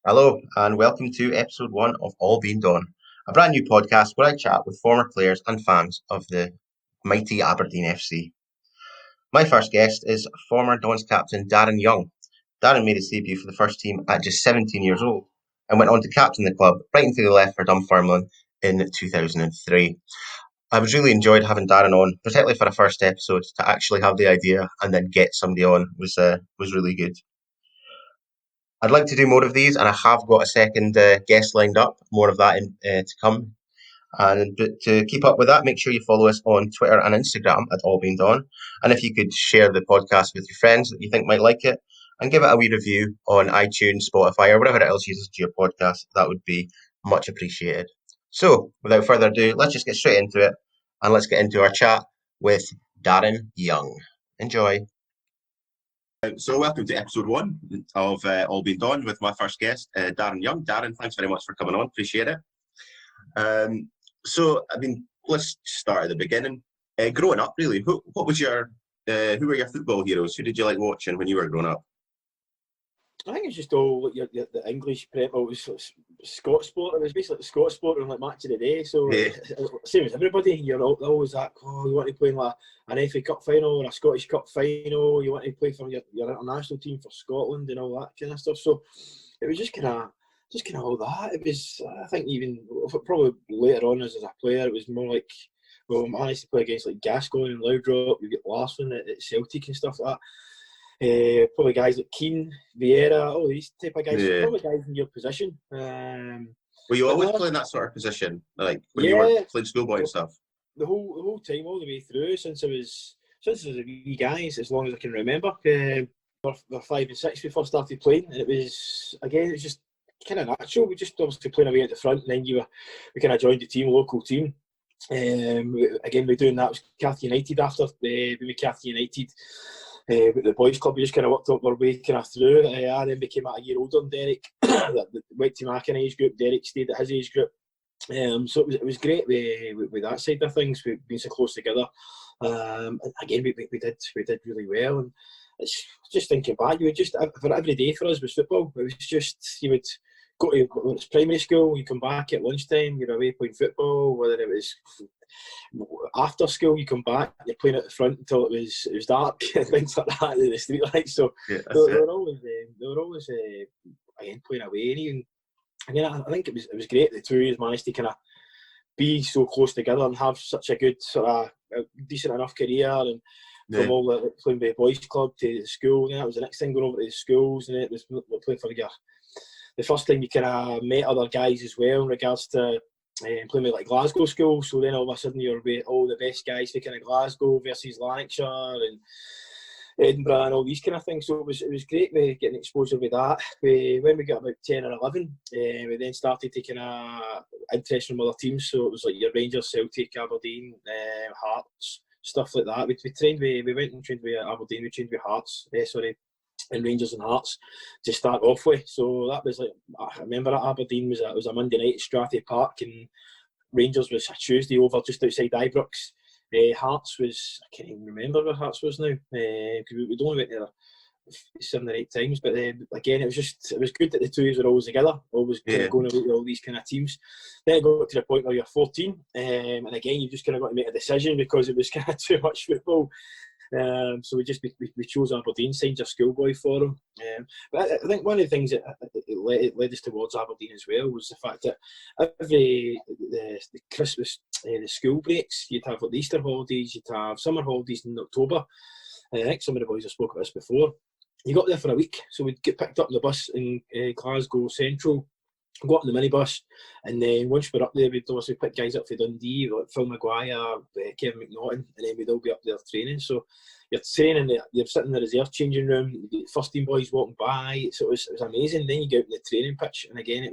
Hello, and welcome to episode 1 of All Being Done, a brand new podcast where I chat with former players and fans of the mighty Aberdeen FC. My first guest is former Dons captain Darren Young. Darren made his debut for the first team at just 17 years old and went on to captain the club right into the left for Dunfermline in 2003. I was really enjoyed having Darren on, particularly for a first episode. To actually have the idea and then get somebody on was really good. I'd like to do more of these, and I have got a second guest lined up. More of that to come. And to keep up with that, make sure you follow us on Twitter and Instagram at All Being Done. And if you could share the podcast with your friends that you think might like it, and give it a wee review on iTunes, Spotify, or whatever else you listen to your podcast, that would be much appreciated. So, without further ado, let's just get straight into it, and let's get into our chat with Darren Young. Enjoy. So welcome to episode 1 of All Being Done with my first guest, Darren Young. Darren, thanks very much for coming on. Appreciate it. Let's start at the beginning. Growing up, really, who were your football heroes? Who did you like watching when you were growing up? I think it's just all the English prep. It was Scott sport. It was basically Scott sport and like match of the day. So same as everybody, you're always like, oh, you want to play in like an FA Cup final or a Scottish Cup final. You want to play for your international team for Scotland and all that kind of stuff. So it was just kind of all that. It was, I think, even probably later on as a player, it was more like, well, I managed to play against like Gascoigne and Loudrop. You get Larsson at Celtic and stuff like that. Probably guys like Keane, Vieira, all these type of guys. Yeah. Probably guys in your position. Were you always playing that sort of position, like when you were playing schoolboy and stuff? The whole time, all the way through, since I was a wee guy, as long as I can remember. We're 5 and 6 we first started playing, and it was just kind of natural. We just obviously playing away at the front, and then we kind of joined the team, local team. We're doing that with Cath United after we were Cath United. With the boys club, we just kind of worked up our way kind of through. I then became a year older than Derek. Went to my kind of age group. Derek stayed at his age group. So it was great with that side of things. We've been so close together. And again, we did really well. And it's just thinking back, you would just for every day for us was football. It was just you would go to when it's primary school, you come back at lunchtime, you're away playing football. Whether it was after school, you come back, you're playing at the front until it was dark and things like that in the street lights. So they were always again playing away. And even again, I think it was great the two of us managed to kind of be so close together and have such a good sort of decent enough career. And from all the playing by the boys club to the school, that was the next thing, going over to the schools, and it was playing for the first time you kind of met other guys as well in regards to playing with like Glasgow school. So then all of a sudden you're with all the best guys for kind of Glasgow versus Lanarkshire and Edinburgh and all these kind of things. So it was great getting exposure with that. When we got about 10 or 11, we then started taking interest from other teams. So it was like your Rangers, Celtic, Aberdeen, Hearts, stuff like that. We went and trained with Aberdeen. We trained with Hearts. And Rangers and Hearts to start off with. So that was like, I remember at Aberdeen was a Monday night at Strathy Park, and Rangers was a Tuesday over just outside Ibrox. Hearts was, I can't even remember where Hearts was now, because we'd only went there 7 or 8 times. But again, it was good that the two of us were always together, always kind of going about with all these kind of teams. Then it got to the point where you're 14, and again, you just kind of got to make a decision because it was kind of too much football. So we chose Aberdeen, signed a schoolboy for him. But I think one of the things that it led us towards Aberdeen as well was the fact that every the Christmas, the school breaks, you'd have like the Easter holidays, you'd have summer holidays in October. I think some of the boys have spoken about this before. You got there for a week, so we'd get picked up on the bus in Glasgow Central. Got on the minibus, and then once we're up there, we'd obviously pick guys up for Dundee, like Phil Maguire, Kevin McNaughton, and then we'd all be up there training. So you're training, you're sitting in the reserve changing room, you get first team boys walking by, so it was amazing. Then you get out in the training pitch, and again,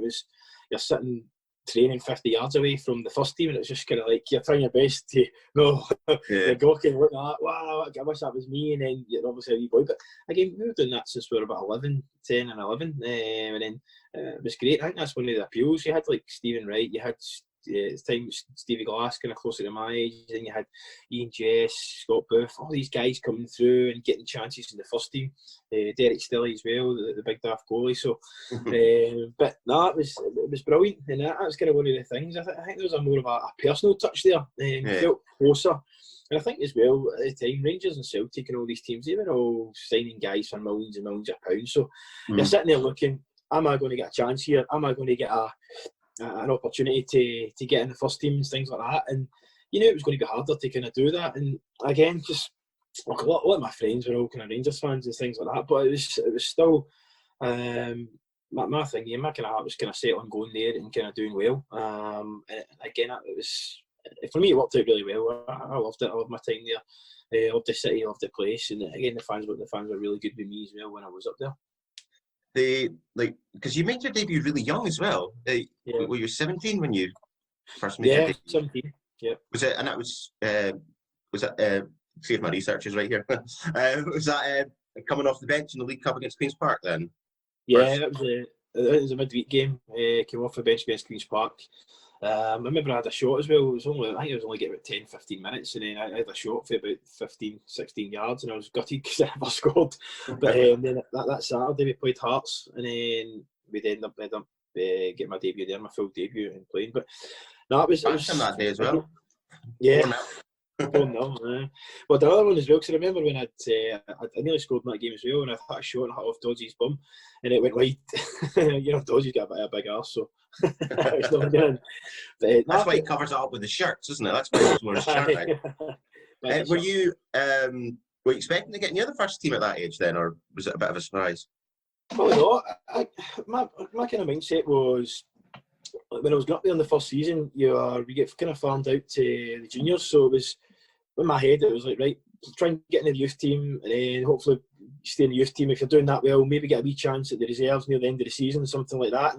you're sitting training 50 yards away from the first team, and it's just kind of like you're trying your best to you're gawking, looking at that, wow, I wish that was me, and then you're obviously a wee boy. But again, we were doing that since we were about 11, 10 and 11, and then it was great. I think that's one of the appeals. You had like Stephen Wright, you had at the time Stevie Glass, kind of closer to my age, then you had Ian Jess, Scott Booth, all these guys coming through and getting chances in the first team. Derek Stilley as well, the big daft goalie. So, but no, it was brilliant, and that was kind of one of the things. I think there was more of a personal touch there, felt closer. And I think as well, at the time, Rangers and Celtic and all these teams, they were all signing guys for millions and millions of pounds. So you're sitting there looking, am I going to get a chance here? Am I going to get an opportunity to get in the first team and things like that? And you knew it was going to be harder to kind of do that. And again, just a lot of my friends were all kind of Rangers fans and things like that, but it was still my thing. My kind of heart was kind of set on going there and kind of doing well. And again, it was, for me, it worked out really well. I loved it. I loved my time there. I loved the city, I loved the place, and again, the fans were really good with me as well when I was up there. Because you made your debut really young as well. Were you 17 when you first made your debut? 17. Yeah. Was it? And that was that? See if my research is right here. Was that coming off the bench in the League Cup against Queen's Park then? Yeah, it was a midweek game. Came off the bench against Queen's Park. I remember I had a shot as well. I think it was only getting about 10, 15 minutes, and then I had a shot for about 15, 16 yards, and I was gutted because I never scored. But then that Saturday we played Hearts, and then we'd end up getting my debut there, my full debut and playing. But no, it was that day as well. Yeah. Oh no! Well, the other one as well, because I remember when I nearly scored in that game as well, and I had a shot and I hit off Dodgy's bum, and it went wide. Dodgy's got a big arse, so it's not good. But that's why he covers it up with the shirts, isn't it? That's why he's wearing a shirt. Right? Were you expecting to get near the first team at that age then, or was it a bit of a surprise? Probably not. My kind of mindset was, when I was going up there in the first season, we get kind of farmed out to the juniors, so it was in my head, it was like, right, try and get in the youth team, and then hopefully stay in the youth team. If you're doing that well, maybe get a wee chance at the reserves near the end of the season, something like that.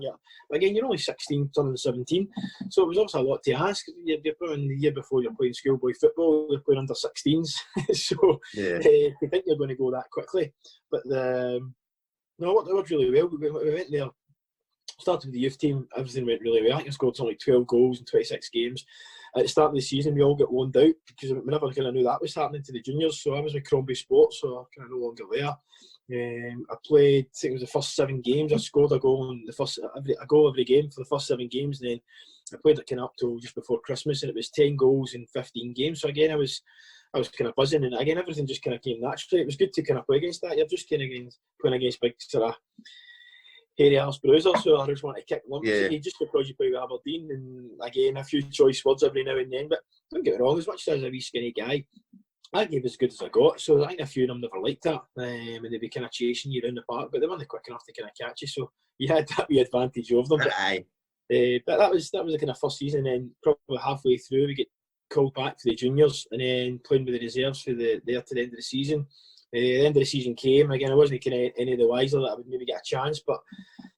But again, you're only 16, turning 17, so it was also a lot to ask. You're playing the year before, you're playing schoolboy football, you're playing under 16s, so you think you're going to go that quickly. But it worked really well. We went there. Started with the youth team, everything went really well. I think I scored something like 12 goals in 26 games. At the start of the season, we all got loaned out because we never kind of knew that was happening to the juniors. So I was with Crombie Sports, so I'm kind of no longer there. I played, I think it was the first 7 games. I scored a goal in a goal every game for the first 7 games. And then I played it kind of up till just before Christmas, and it was 10 goals in 15 games. So again, I was kind of buzzing, and again, everything just kind of came naturally. It was good to kind of play against that. You're just kind of playing against big sort of hairy arse bruiser, so I just want to kick lumps at you just because you play with Aberdeen, and again, a few choice words every now and then. But don't get me wrong, as much as a wee skinny guy, I gave as good as I got. So I think a few of them never liked that, and they'd be kind of chasing you around the park, but they weren't quick enough to kind of catch you. So you had that wee advantage over them. But that was the kind of first season, and then probably halfway through we get called back for the juniors, and then playing with the reserves for there to the end of the season. The end of the season came. Again, I wasn't kind of any of the wiser that I would maybe get a chance, but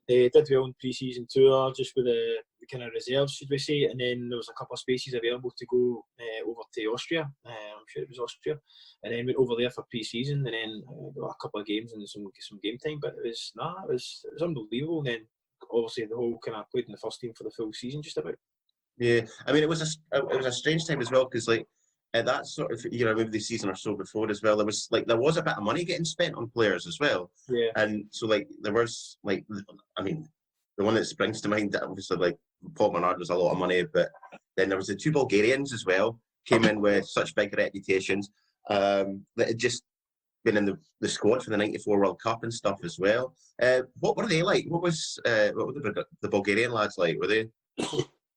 did well in pre-season tour, just with the kind of reserves, should we say, and then there was a couple of spaces available to go over to Austria. I'm sure it was Austria, and then went over there for pre-season, and then a couple of games and some game time. But it was unbelievable. And then obviously the whole kind of played in the first team for the full season, just about. Yeah, I mean, it was a strange time as well, because like at that sort of, maybe the season or so before as well, there was a bit of money getting spent on players as well. Yeah. And so there was I mean, the one that springs to mind, obviously Paul Bernard was a lot of money, but then there was the 2 Bulgarians as well, came in with such big reputations that had just been in the squad for the '94 World Cup and stuff as well. What were they like? What were the Bulgarian lads like? Were they?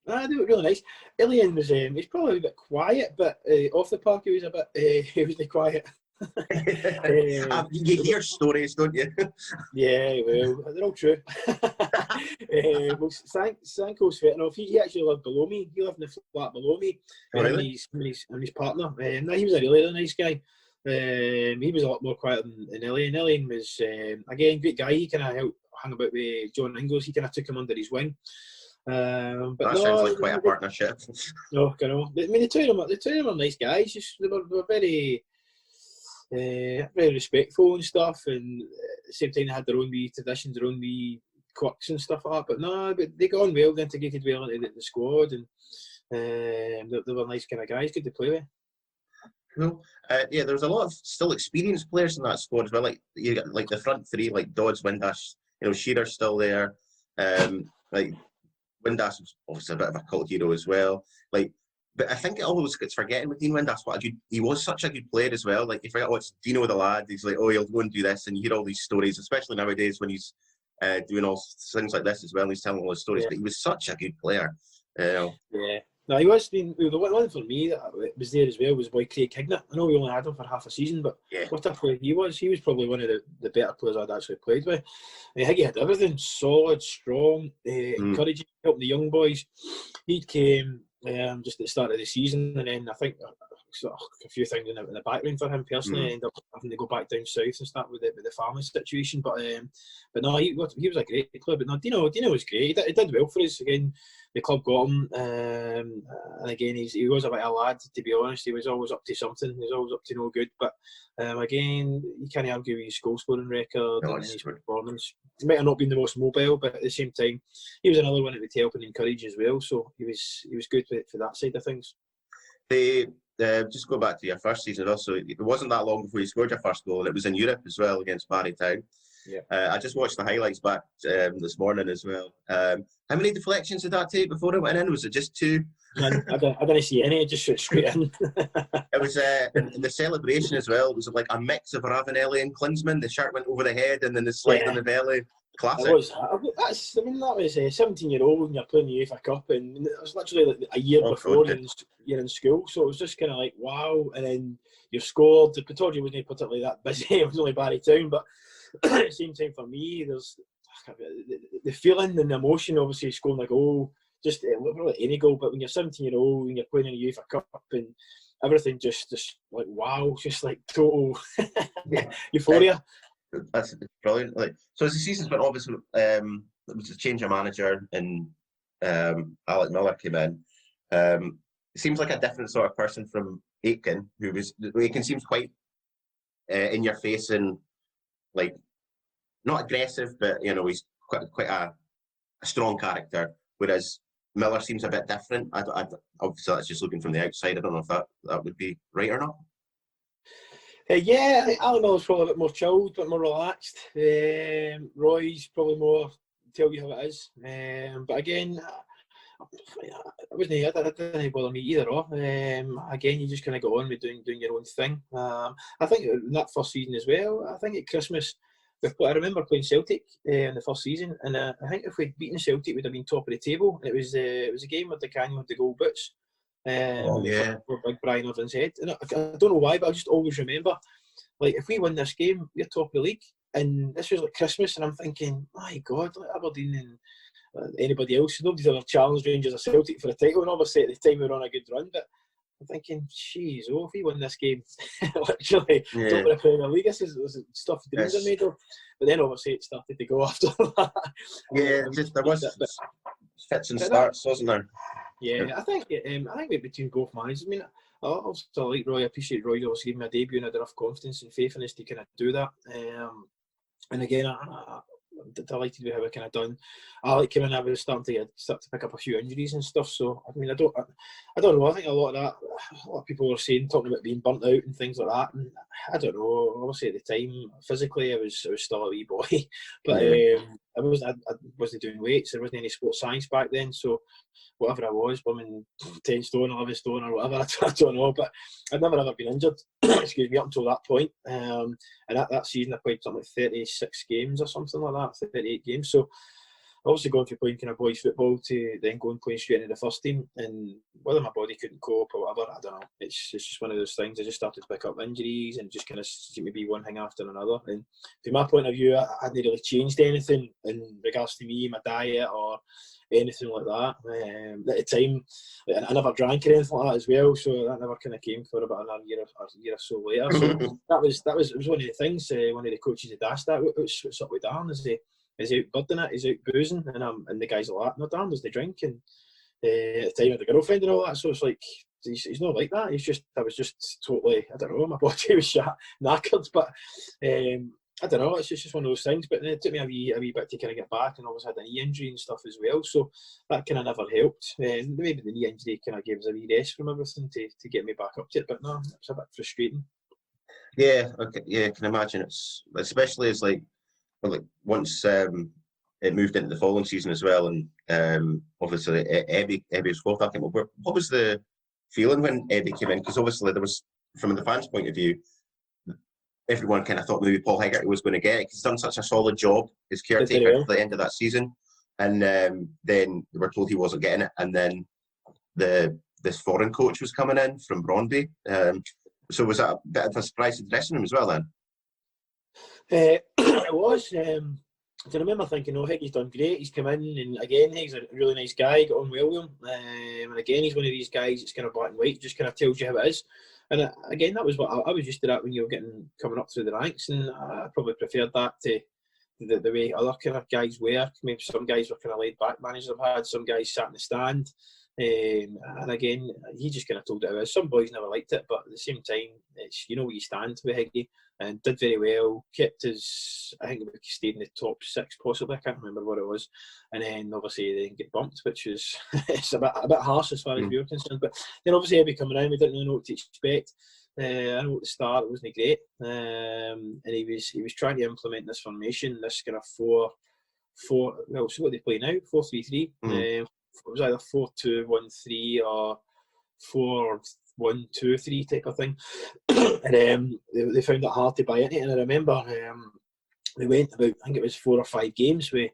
They were really nice. Ilian was he's probably a bit quiet, but off the park he was a bit he was quiet. You hear stories, don't you? Yeah, well, they're all true. Well, Sanko's fit enough. He actually lived below me. He lived in the flat below me. Oh, And really? his partner. No, he was a really nice guy. He was a lot more quiet than Elaine. Elaine was, again, great guy. He kind of hung about with John Ingles. He kind of took him under his wing. But That no, sounds like quite a partnership. no, you know. I mean, the two of them are nice guys. Just they were very, very respectful and stuff. And at the same time, they had their own wee traditions, their own wee quirks and stuff like that. But no, but they got on well, they integrated well into the squad, and they were nice kind of guys, good to play with. Cool. Yeah, there's a lot of still experienced players in that squad as well. Like you got like the front three, like Dodds, Windass. Shearer's still there. Like Windass was obviously a bit of a cult hero as well. Like, but I think it always gets forgetting with Dean Windass. He was such a good player as well. Like you forget, oh, it's Dino the lad. He's like, oh, he'll go and do this, and you hear all these stories, especially nowadays when he's doing all things like this as well. He's telling all his stories, but he was such a good player. Yeah. No, he was. The one for me that was there as well was boy Craig Hignett. I know we only had him for half a season, but what a player he was. He was probably one of the better players I'd actually played with. I think he had everything: solid, strong, encouraging, helping the young boys. He came just at the start of the season, and then I think a few things in the background for him personally. I ended up having to go back down south and start with the family situation. But no, he was a great player. But no, Dino was great. He did well for us again. The club got him, and again, he was a bit of a lad, to be honest. He was always up to something. He was always up to no good. But again, you can't argue with his goal scoring record and his performance. He might have not been the most mobile, but at the same time, he was another one that would help and encourage as well. So he was good for that side of things. Just go back to your first season also. It wasn't that long before you scored your first goal, and it was in Europe as well against Barry Town. Yeah. I just watched the highlights back this morning as well. How many deflections did that take before it went in? Was it just 2? I didn't see any. It just went straight in. It was in the celebration as well. It was like a mix of Ravanelli and Klinsmann. The shirt went over the head and then the slide on the belly. Classic. That was 17-year-old and you're playing the UEFA Cup, and it was literally like a year before you're in school. So it was just kind of like, wow. And then you scored. The Pittodrie wasn't particularly that busy. It was only Barry Town, but at the same time for me, there's the feeling and the emotion, obviously scoring a goal, just like any goal, but when you're 17-year-old and you're playing in a UEFA Cup and everything just like wow, just like total euphoria. That's brilliant. Like, so as the season's went, obviously there was a change of manager and Alec Miller came in. It seems like a different sort of person from Aitken, Aitken seems quite in your face and like not aggressive, but he's quite a strong character. Whereas Miller seems a bit different. Obviously, that's just looking from the outside. I don't know if that would be right or not. Yeah, I think Alan Miller's probably a bit more chilled, a bit more relaxed. Roy's probably more tell you how it is. But again, I didn't bother me either. Again, you just kind of go on with doing your own thing. I think in that first season as well, I think at Christmas, I remember playing Celtic in the first season, and I think if we'd beaten Celtic, we'd have been top of the table. It was a game where the Canyon had the goal boots. For Big Brian Irvin's head. And I don't know why, but I just always remember, like, if we win this game, we're top of the league. And this was like Christmas, and I'm thinking, my God, like Aberdeen and anybody else, nobody's ever challenged Rangers or Celtic for a title. And obviously at the time we were on a good run, but I'm thinking, jeez, if we win this game, literally top of the Premier League, this is stuff dreams are made of. But then obviously it started to go after that. Yeah, there was fits and starts, wasn't there? Yeah, I think between both managers. I mean, I also like Roy. I appreciate Roy obviously giving me a debut and had enough confidence and faith in us to kind of do that. And again, I'm delighted with how I kind of done. Alec came in, I was starting to pick up a few injuries and stuff. So I mean, I don't know. I think a lot of people were saying, talking about being burnt out and things like that. And I don't know. Obviously, at the time, physically, I was still a wee boy, but I wasn't doing weights. There wasn't any sports science back then, so whatever I was, 10 stone, 11 stone, or whatever, I don't know. But I'd never ever been injured. Excuse me, up until that point. And that season, I played something like 36 games or something like that, 38 games. So obviously going from playing kind of boys football to then going playing straight into the first team, and whether my body couldn't cope or whatever, I don't know. It's just one of those things. I just started to pick up injuries and just kind of seemed to be one thing after another. And from my point of view, I hadn't really changed anything in regards to me, my diet or anything like that. At the time, I never drank or anything like that as well, so that never kind of came for about another year or so later. So that was it was one of the things. One of the coaches had asked that, what's up with Darren? Is he out birding it? Is he out boozing? And the guys are like, no, Darren does the drink. And at the time, I had a girlfriend and all that, so it's like, he's not like that. I was just totally, I don't know, my body was knackered, but I don't know, it's just one of those things. But it took me a wee bit to kind of get back, and I always had a knee injury and stuff as well, so that kind of never helped. Maybe the knee injury kind of gave us a wee rest from everything to get me back up to it, but no, it was a bit frustrating. Yeah, okay, yeah, I can imagine. It's especially as like once it moved into the following season as well, and obviously Ebby was fourth. I think. What was the feeling when Ebby came in? Because obviously there was, from the fans' point of view, everyone kind of thought maybe Paul Hegarty was going to get it because he's done such a solid job as caretaker at the end of that season, and then they were told he wasn't getting it, and then this foreign coach was coming in from Brondby. So was that a bit of a surprise to the dressing room as well then? It was. I remember thinking, oh, Hickey's done great. He's come in, and again, he's a really nice guy. Got on well with him. And again, he's one of these guys that's kind of black and white, just kind of tells you how it is. And again, that was what I was used to that when you were coming up through the ranks, and I probably preferred that to the way other kind of guys were. Maybe some guys were kind of laid back managers I've had. Some guys sat in the stand. And again, he just kind of told it out. Some boys never liked it, but at the same time, it's, you know, where you stand with Higgy, and did very well. Kept his, I think we stayed in the top 6 possibly. I can't remember what it was. And then obviously they didn't get bumped, which is it's a bit harsh as far as we were concerned. But then obviously Ebbie coming in, we didn't really know what to expect. I know at the start it wasn't great, and he was trying to implement this formation, this kind of four. Well, so what they play now, 4-3-3. It was either 4-2-1-3 or 4-1-2-3 type of thing. And they found it hard to buy into it. And I remember we went about, I think it was 4 or 5 games. We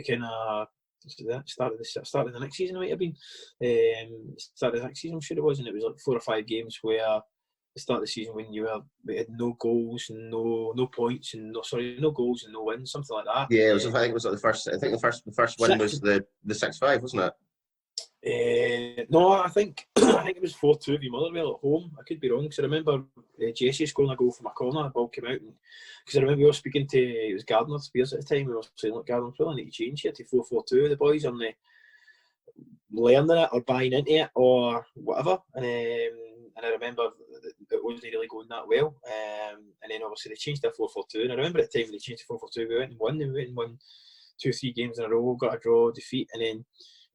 kind of started the next season. It might have been started the next season. I'm sure it was, and it was like 4 or 5 games where the start of the season when we had no goals and no points and no goals and no wins, something like that. Yeah, I think it was like the first. I think the first win was the 6-5, wasn't it? No, I think it was 4-2 v Motherwell at home. I could be wrong because I remember Jesse scoring a goal from a corner. The ball came out, because I remember we were speaking to, it was Gardner Spears at the time. We were saying, look, Gardner, we really need to change here to 4-4-2. The boys on the learning it or buying into it or whatever. And I remember it wasn't really going that well. And then obviously they changed to 4-4-2. And I remember at the time when they changed to 4-4-2, we went and won 2-3 games in a row, got a draw, defeat, and then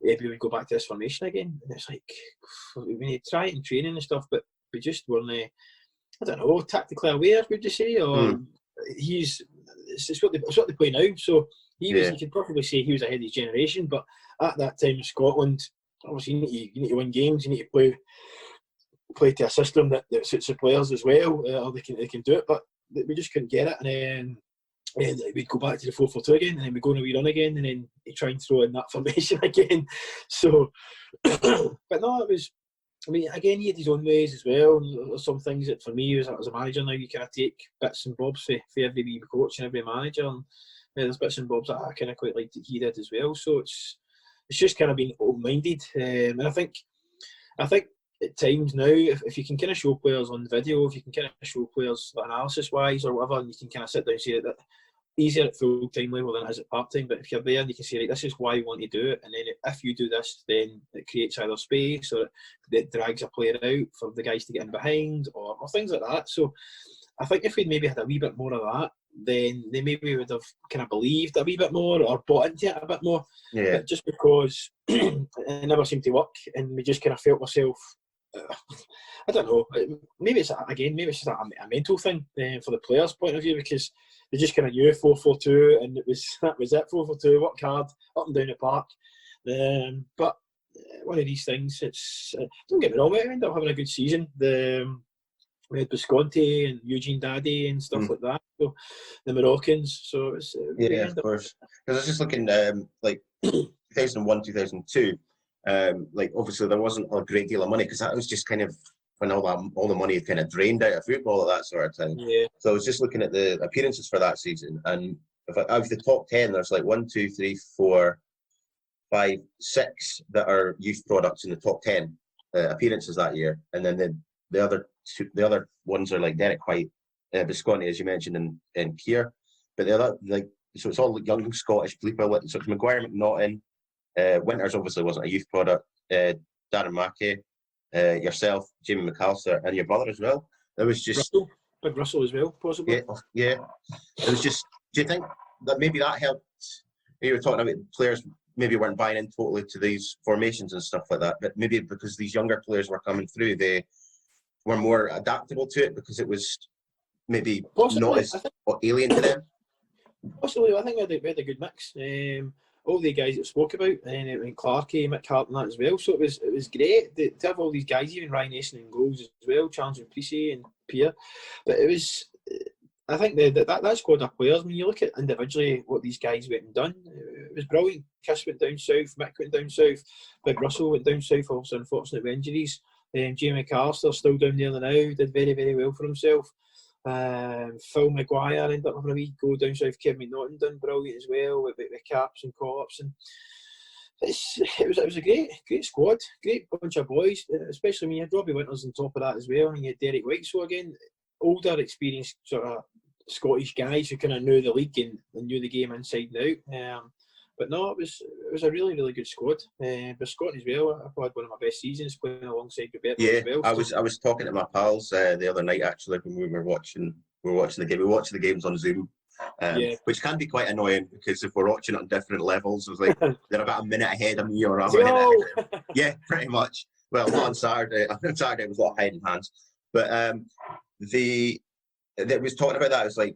maybe we go back to this formation again. And it's like, we need to try it in training and stuff, but we just weren't, I don't know, tactically aware, would you say? Or it's what they play now. So you could probably say he was ahead of his generation, but at that time in Scotland, obviously you need to win games, you need to play to a system that suits the players as well, or they can do it, but we just couldn't get it. And then we'd go back to the 4-4-2 again, and then we'd go on a wee run again, and then he'd try and throw in that formation again. So, but no, it was, I mean, again, he had his own ways as well. There's some things that for me as a manager now, you kind of take bits and bobs for every wee coach and every manager, and there's bits and bobs that I kind of quite liked that he did as well. So it's just kind of being open-minded, and I think at times now, if you can kind of show players on video, if you can kind of show players analysis-wise or whatever, and you can kind of sit down and say that easier at full-time level than it is at part-time, but if you're there and you can say, right, this is why we want to do it, and then if you do this, then it creates either space or it drags a player out for the guys to get in behind or things like that. So I think if we'd maybe had a wee bit more of that, then they maybe would have kind of believed a wee bit more or bought into it a bit more. Yeah. But just because it never seemed to work, and we just kind of felt ourselves, I don't know, maybe it's just a mental thing for the players' point of view, because they just kind of knew 4-4-2, and that was it, 4-4-2, work hard, up and down the park. But one of these things, it's don't get me wrong, we ended up having a good season. We had Visconti and Eugene Daddy and stuff like that. So the Moroccans. So it's of course. Because I was just looking, like 2001, 2002. Like obviously there wasn't a great deal of money because that was just kind of when all the money had kind of drained out of football at that sort of time. Yeah. So I was just looking at the appearances for that season, and out of the top 10, there's like 1, 2, 3, 4, 5, 6 that are youth products in the top 10 appearances that year, and then the other ones are like Derek White, Visconti, as you mentioned, and Keir. But the other, like, so it's all like young Scottish people. So it's Maguire, McNaughton, Winters obviously wasn't a youth product. Darren Mackey, yourself, Jamie McAllister, and your brother as well. It was just Big Russell as well, possibly. Yeah. It was just. Do you think that maybe that helped? You were talking about players maybe weren't buying in totally to these formations and stuff like that, but maybe because these younger players were coming through, they were more adaptable to it because it was maybe not as alien to them. Possibly, I think we had a good mix. All the guys that spoke about, and Clarkey, Mick Hart, and that as well. So it was great to have all these guys, even Ryan Easton in goals as well, challenging Precy and Pierre. But it was, I think that squad of players. When you look at individually what these guys went and done, it was brilliant. Kiss went down south, Mick went down south, Big Russell went down south. Also unfortunate with injuries. Jamie McAllister still down there now, did very, very well for himself. Phil Maguire ended up having a wee go down south. Kevin McNaughton done brilliant as well with caps and call-ups, and it was a great squad, great bunch of boys, especially when you had Robbie Winters on top of that as well, and you had Derek White. So again, older, experienced sort of Scottish guys who kind of knew the league and knew the game inside and out. But no, it was a really, really good squad. But Scott as well, I've had one of my best seasons playing alongside Roberto as well. I was talking to my pals the other night actually when we were watching the game. We watch the games on Zoom, which can be quite annoying because if we're watching it on different levels, it was like they're about a minute ahead of me or I'm a minute ahead. Yeah, pretty much. Well, not on Saturday. On Saturday it was a lot of hiding hands. But that was talking about that. It was like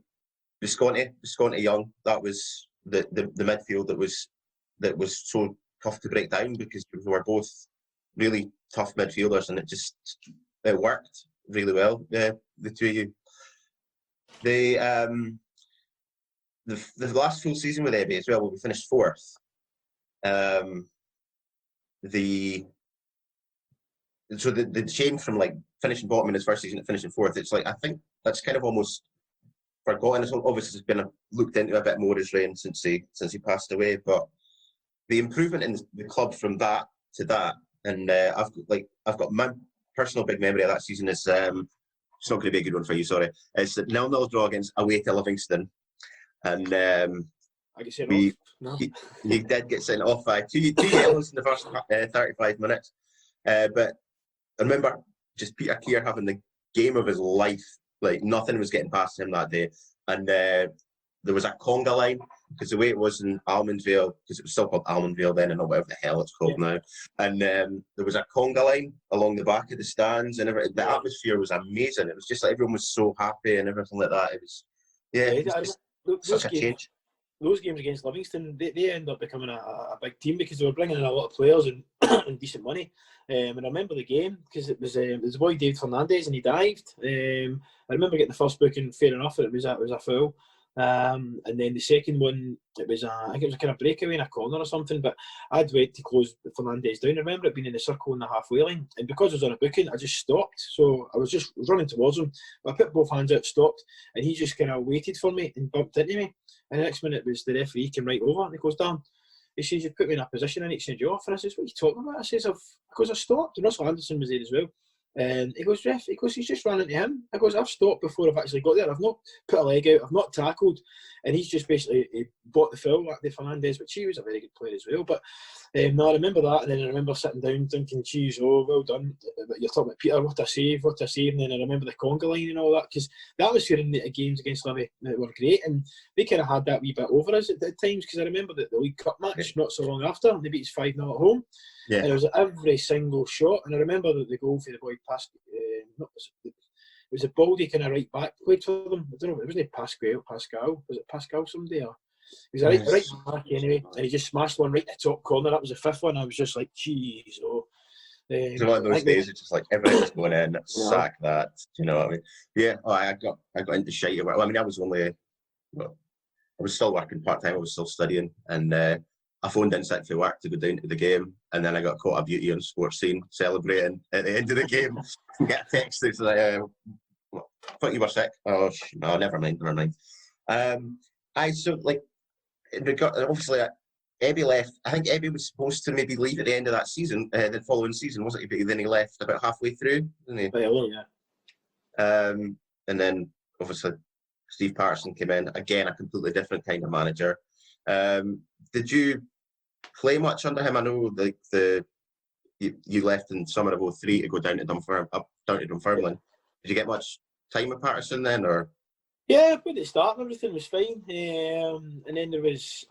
Visconti Young. That was the midfield that was so tough to break down because we were both really tough midfielders, and it worked really well. The two of you. The last full season with Ebby as well, we finished 4th. The change from like finishing bottom in his first season to finishing 4th, it's like I think that's kind of almost forgotten. It's obviously been looked into a bit more as Rain since he passed away, but the improvement in the club from that to that, and I've got my personal big memory of that season is it's not going to be a good one for you, sorry. It's the 0-0 draw against away to Livingston, and I get sent off. No. You did get sent off by two yellows in the first 35 minutes, but I remember just Peter Keir having the game of his life. Like nothing was getting past him that day, and there was a conga line because the way it was in Almondvale, because it was still called Almondvale then, and not whatever the hell it's called now. And there was a conga line along the back of the stands, and the atmosphere was amazing. It was just like everyone was so happy and everything like that. It was it was just such a change. Those games against Livingston, they end up becoming a big team because they were bringing in a lot of players and, and decent money. And I remember the game because it was the boy David Fernandez and he dived. I remember getting the first booking, fair enough, it was a foul. And then the second one, I think it was a kind of breakaway in a corner or something, but I'd wait to close Fernandez down. I remember it being in the circle in the halfway line, and because I was on a booking, I just stopped. So I was just running towards him, but I put both hands out, stopped, and he just kind of waited for me and bumped into me. And the next minute was the referee came right over and he goes down. He says, "You put me in a position, I need to send you off." And I says, "What are you talking about?" I says, "Because I stopped." And Russell Anderson was there as well. And he goes, "Ref," he goes, "He's just ran into him." I goes, "I've stopped before I've actually got there. I've not put a leg out. I've not tackled." And he's just basically he bought the foul at the Fernandez, which he was a very good player as well. But no, I remember that. And then I remember sitting down thinking, "Geez, oh, well done." But you're talking about Peter, what a save. And then I remember the conga line and all that, because the atmosphere in the games against Livy were great. And they kind of had that wee bit over us at times, because I remember the League Cup match not so long after. They beat us 5-0 at home. Yeah. And it was every single shot. And I remember that the goal for the boy passed. It was a Baldy kind of right back played for them. I don't know, it wasn't Pascal. Was it Pascal somebody? Or he was a right back anyway, and he just smashed one right in the top corner. That was the 5th one. I was just like, "Jeez, oh." So one of those days, it's just like everything's going in, sack that. You know what I mean? Yeah. Oh, I got into shite. Well, I mean, I was still working part time. I was still studying, and I phoned in sick for work to go down to the game, and then I got caught a beauty on sports scene celebrating at the end of the game. And get a text that's like, "I thought you were sick." Oh no, never mind. Obviously. Ebby left. I think Ebby was supposed to maybe leave at the end of that season, the following season, wasn't he? But then he left about halfway through, didn't he? Yeah. And then obviously Steve Patterson came in, again a completely different kind of manager. Did you play much under him? I know you left in summer of 2003 to go down to Dunfermline. Did you get much time with Patterson then, or? Yeah, but at the start everything was fine, and then there was.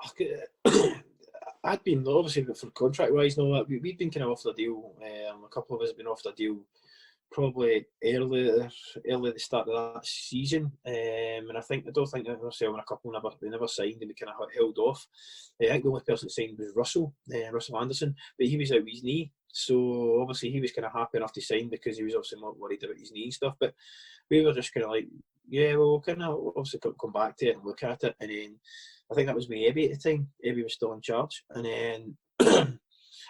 I'd been obviously for contract wise, we'd been kind of offered a deal. A couple of us had been offered a deal probably early at the start of that season, and I don't think ourselves and a couple never signed, and we kind of held off. I think the only person that signed was Russell Anderson, but he was out with his knee, so obviously he was kind of happy enough to sign because he was obviously not worried about his knee and stuff. But we were just kind of like, yeah, well, we'll kind of obviously come back to it and look at it, and then I think that was with Ebby at the time. Ebby was still in charge, and then.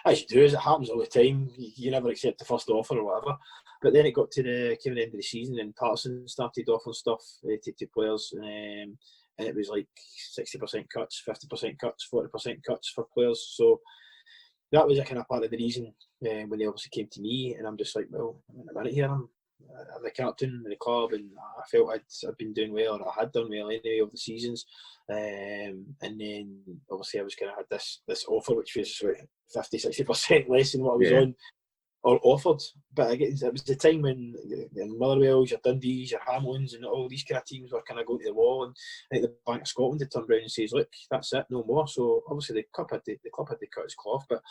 As you do, as it happens all the time, you never accept the first offer or whatever. But then it got to the end of the season, and Patterson started offering stuff to players, and it was like 60% cuts, 50% cuts, 40% cuts for players. So that was a kind of part of the reason when they obviously came to me, and I'm just like, well, I'm in a minute here. I'm the captain of the club, and I felt I'd been doing well, or I had done well anyway over the seasons. And then obviously I was kind of had this offer which was 50-60% less than what I was on or offered. But again, it was the time when your Motherwells, your Dundees, your Hamiltons, and all these kind of teams were kind of going to the wall, and I think the Bank of Scotland had turned around and says, look, that's it, no more. So obviously the club had to cut its cloth. But at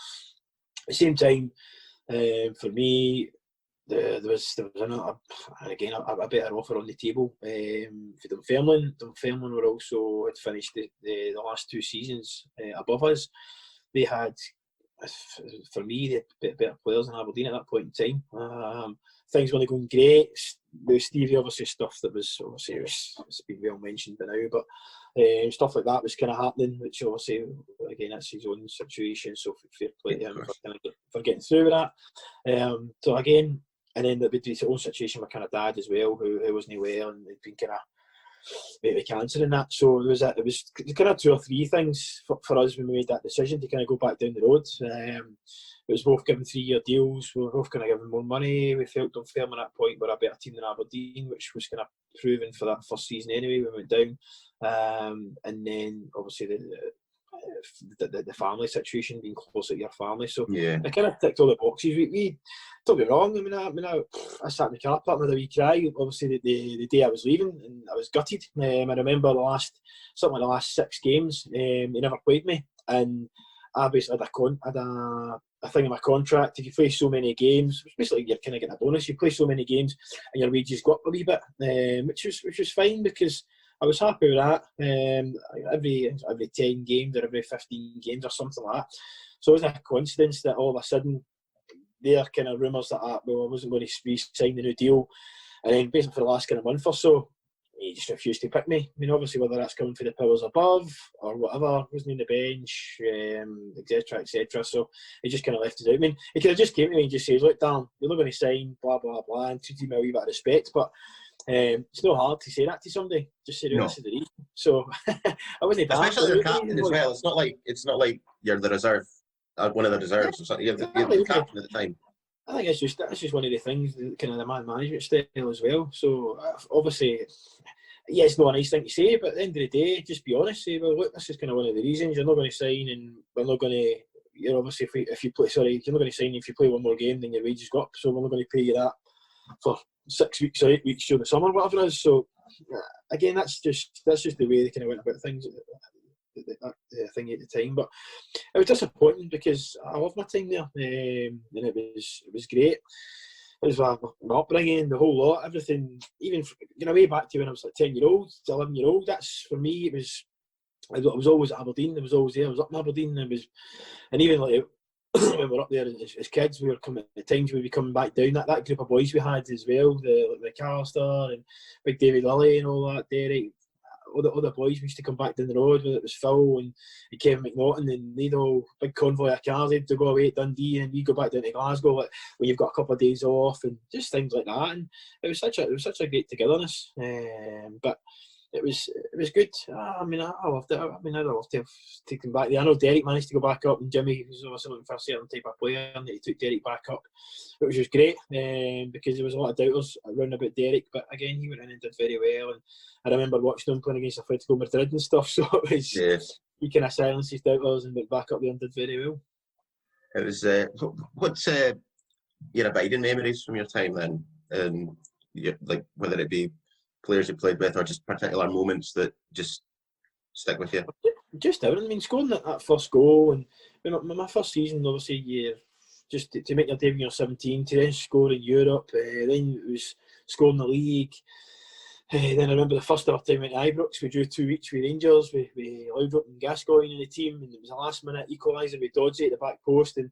the same time, for me, there was another, and again, a better offer on the table for Dunfermline. Dunfermline were also had finished the last two seasons above us. They had, for me, they had better players than Aberdeen at that point in time. Things weren't going great. With Stevie, obviously, stuff that was obviously it's been well mentioned by now, but stuff like that was kind of happening, which obviously, again, that's his own situation. So fair play to him for getting through with that. So again. And then there'd be his own situation with kind of dad as well, who wasn't well and had been kind of with cancer and that. So it was kind of two or three things for us when we made that decision to kind of go back down the road. It was both given 3-year deals. We were both kind of given more money. We felt Dunfermline at that point were a better team than Aberdeen, which was kind of proven for that first season anyway. We went down, and then obviously the family situation, being closer to your family, so I kind of ticked all the boxes. We don't be wrong. I mean, I sat in the car park with a wee cry. Obviously, the day I was leaving, and I was gutted. I remember the last 6 games. He never played me, and I basically had a thing in my contract. If you play so many games, it's basically you're kind of getting a bonus. You play so many games, and your wages go up a wee bit, which was fine because I was happy with that. Every 10 games or every 15 games or something like that. So it was a coincidence that all of a sudden there kind of rumours that I wasn't going to re-sign the new deal, and then basically for the last kind of month or so, he just refused to pick me. I mean, obviously whether that's coming from the powers above or whatever, wasn't in the bench, etc., etc. So he just kind of left us out. I mean, he could have just came to me and just said, "Look, Dan, you're not going to sign, blah blah blah," and treated me a wee bit of respect, but. It's not hard to say that to somebody. Just say, "This is the reason." So I wasn't. Especially the captain as well. It's not like you're the reserve, one of the reserves or something. You're the captain at the time. I think that's just one of the things, kind of the management style as well. So obviously, yeah, it's not a nice thing to say, but at the end of the day, just be honest. Say, well, look, this is kind of one of the reasons you're not going to sign, and we're not going to. You're obviously if you play, sorry, you're not going to sign if you play one more game, then your wages go up. So we're not going to pay you that for 6 weeks or 8 weeks during the summer, whatever it is. So again, that's just the way they kind of went about things. The thing at the time, but it was disappointing because I loved my time there, and it was great. It was my upbringing, the whole lot, everything. Even way back to when I was like 10-year-old to 11-year-old. That's for me. I was always at Aberdeen. I was always there. I was up in Aberdeen. And even like when we were up there as kids, we were coming at times we'd be coming back down. That group of boys we had as well, the McAllister and Big David Lilly and all that, Derek. All the boys we used to come back down the road, whether it was Phil and Kevin McNaughton, and they'd all big convoy of cars, they'd go away to Dundee and we go back down to Glasgow like, when you've got a couple of days off and just things like that. And it was such a great togetherness. But it was good. I loved it. I'd love to have taken back there. I know Derek managed to go back up, and Jimmy was obviously looking for a certain type of player, and he took Derek back up, which was great because there was a lot of doubters around about Derek. But again, he went in and did very well. And I remember watching him playing against Atletico Madrid and stuff. So it was he kind of silenced his doubters and went back up there and did very well. It was what's your abiding memories from your time then? Like whether it be players you played with or just particular moments that just stick with you? Just everything. I mean, scoring that first goal, and my first season, obviously, just to make your debut when you're 17, to then score in Europe, then it was scoring the league. Then I remember the first ever time we went to Ibrox, we drew 2 each with Rangers, with Loudrup and Gascoigne in the team, and it was a last minute equaliser with Dodgy at the back post, and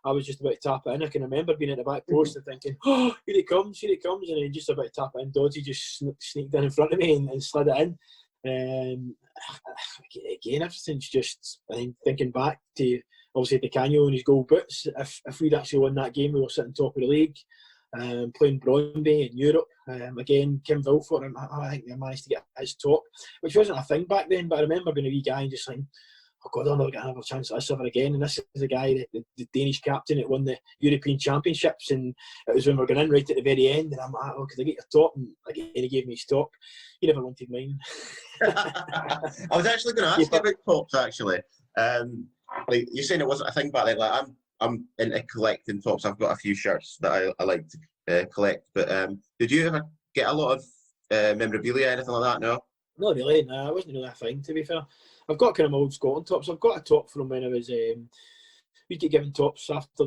I was just about to tap it in. I can remember being at the back post and thinking, oh, here it comes, and then just about to tap it in. Dodgy just sneaked in front of me and slid it in. Again, everything's just, I think, thinking back to obviously Di Canio and his goal boots. If we'd actually won that game, we were sitting top of the league, playing Brøndby in Europe. Again, Kim Vilfort, I think they managed to get his top, which wasn't a thing back then, but I remember being a wee guy and just saying, oh God, I'm not going to have a chance at this ever again. And this is the guy, the Danish captain that won the European Championships, and it was when we were going in right at the very end, and I'm like, oh, could I get your top? And again, he gave me his top. He never wanted mine. I was actually going to ask you about tops, actually. Like you're saying, it wasn't a thing back then. Like I'm into collecting tops. I've got a few shirts that I like to collect. But did you ever get a lot of memorabilia, anything like that? No. Not really. No, it wasn't really a thing, to be fair. I've got kind of my old Scotland tops. I've got a top from when I was. We get given tops after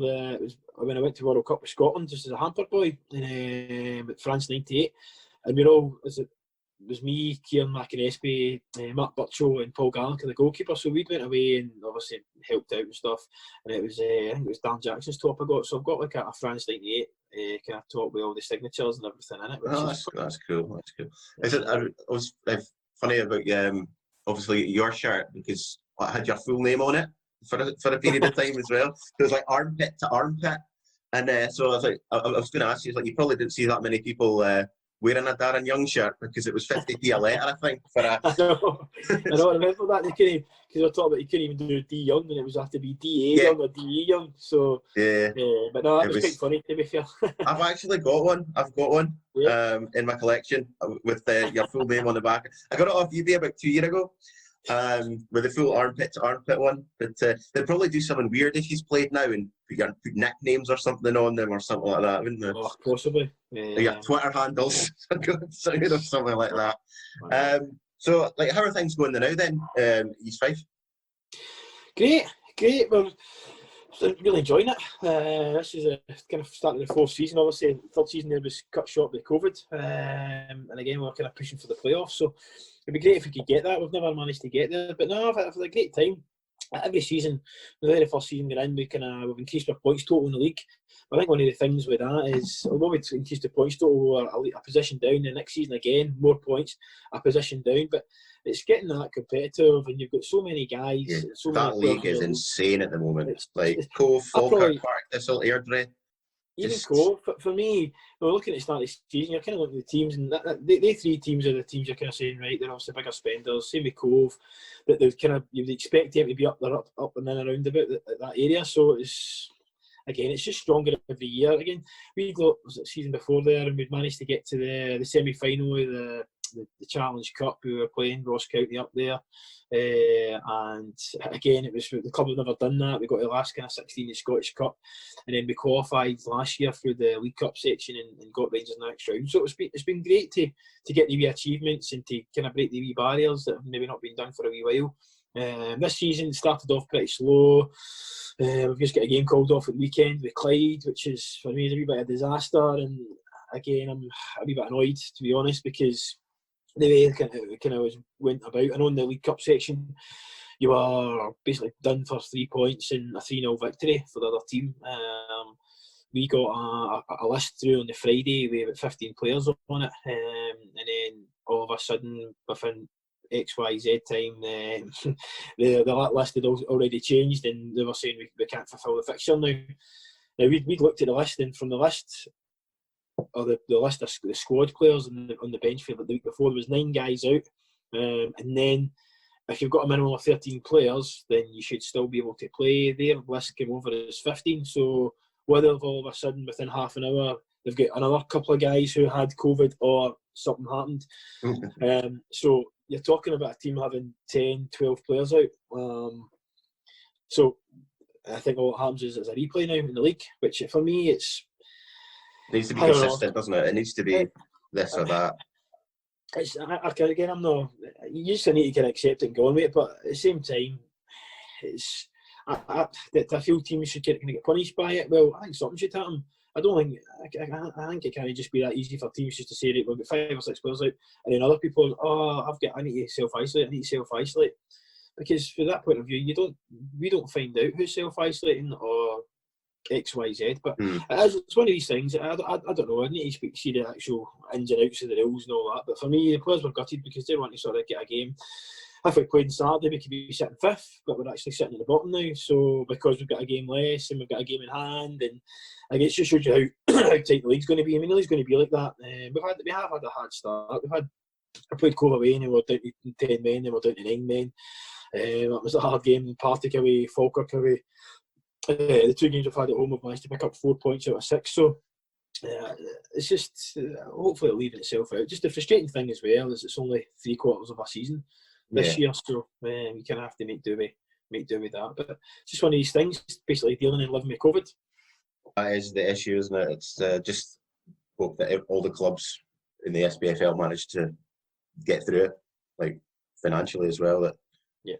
when I went to World Cup with Scotland, just as a hamper boy in France '98, and we all it was me, Kieran McInnesby, Mark Burchell, and Paul Gallagher, the goalkeeper. So we went away and obviously helped out and stuff. And it was I think it was Dan Jackson's top I got. So I've got like a France '98 kind of top with all the signatures and everything in it. That's cool. That's cool. It was funny about obviously your shirt because it had your full name on it for a period of time as well. So it was like armpit to armpit, and so I was like, I was going to ask you, like, you probably didn't see that many people wearing a Darren Young shirt because it was 50p a letter, I think. I know. I remember that. Because I was talking about you couldn't even do D Young, and it was have to be DA Young or DE Young. So but no, that was quite funny, to be fair. I've actually got one. In my collection with your full name on the back. I got it off eBay about 2 years ago. With the full armpit to armpit one, but they'd probably do something weird if he's played now and put nicknames or something on them or something like that, wouldn't they? Oh, possibly. Your Twitter handles, something like that. So, like, how are things going now then, East Fife? Great. We're really enjoying it. This is kind of starting the 4th season. Obviously, the 3rd season there was cut short by COVID, and again we're kind of pushing for the playoffs. So it'd be great if we could get that. We've never managed to get there, but no, I've had a great time. Every season, the very first season we're in, we've increased our points total in the league. But I think one of the things with that is, although we've increased the points total, we're a position down. The next season again, more points, a position down. But it's getting that competitive, and you've got so many guys. Yeah, so that many league is insane at the moment. It's like Cove, Falkirk, Park, Thistle, Airdrie. Even Cove, for me, we're looking at the start of the season, you're kind of looking at the teams, and they 3 teams are the teams you're kind of saying, right, they're obviously bigger spenders. Same with Cove, that they've kind of, you'd expect them to be up and in around about that area. So it's just stronger every year. Again, we got the season before there, and we'd managed to get to the semi-final of the Challenge Cup. We were playing Ross County up there, and again, it was the club had never done that. We got to the last kind of 16 in the Scottish Cup, and then we qualified last year through the League Cup section and got Rangers in the next round. So it's been great to get the wee achievements and to kind of break the wee barriers that have maybe not been done for a wee while. This season started off pretty slow. We've just got a game called off at the weekend with Clyde, which is for me is a wee bit of a disaster. And again, I'm a wee bit annoyed, to be honest, because the way it kind of went about. I know in the League Cup section, you were basically done for 3 points in a 3-0 victory for the other team. We got a list through on the Friday with about 15 players on it, and then all of a sudden, within XYZ time, the list had already changed, and they were saying we can't fulfil the fixture now. Now we'd looked at the list, and from the list, or the list of the squad players on the bench for the week before, there was 9 guys out, and then if you've got a minimum of 13 players, then you should still be able to play. Their list came over as 15, so whether all of a sudden within half an hour they've got another couple of guys who had COVID or something happened. So you're talking about a team having 10, 12 players out. So I think all that happens is a replay now in the league, which for me it needs to be consistent, doesn't it? It needs to be this or that. Again, I'm not. You just need to accept it and go on with it, but at the same time, I feel teams should get punished by it. Well, I think something should happen. I don't think. I think it can't just be that easy for teams just to say, right, we've got 5 or 6 players out, and then other people, I need to self-isolate. Because from that point of view, we don't find out who's self-isolating or X, Y, Z. But it's one of these things. I don't know. I need to see the actual ins and outs of the rules and all that. But for me, the players were gutted because they want to sort of get a game. If we played on Saturday, we could be sitting 5th, but we're actually sitting at the bottom now. So because we've got a game less and we've got a game in hand, and I guess it just shows you how tight the league's going to be. I mean, the league's going to be like that. We have had a hard start. I played Cove away and we were down to 10 men, and we're down to 9 men. It was a hard game. Partick away, Falkirk away. The 2 games I've had at home, I've managed to pick up 4 points out of 6. So it's just hopefully it'll leave itself out. Just the frustrating thing as well is it's only 3/4 of a season this year, so we kind of have to make do with that. But it's just one of these things, basically dealing and living with COVID. That is the issue, isn't it? It's just hope that all the clubs in the SPFL manage to get through it, like financially as well. That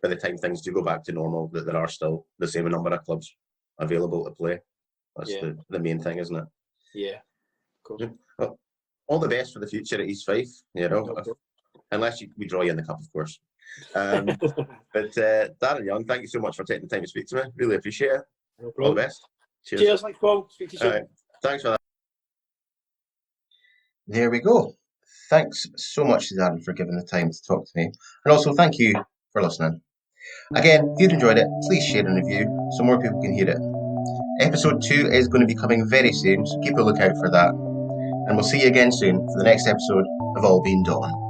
by the time things do go back to normal, that there are still the same number of clubs available to play. That's the main thing, isn't it? Yeah, cool. Well, all the best for the future at East Fife. Unless we draw you in the cup, of course. But Darren Young, thank you so much for taking the time to speak to me. Really appreciate it. No problem. All the best. Cheers, thanks, Paul. Speak to you soon. Right. Thanks for that. There we go. Thanks so much to Darren for giving the time to talk to me. And also thank you for listening. Again, if you'd enjoyed it, please share and review so more people can hear it. Episode 2 is going to be coming very soon, so keep a lookout for that. And we'll see you again soon for the next episode of All Being Dawn.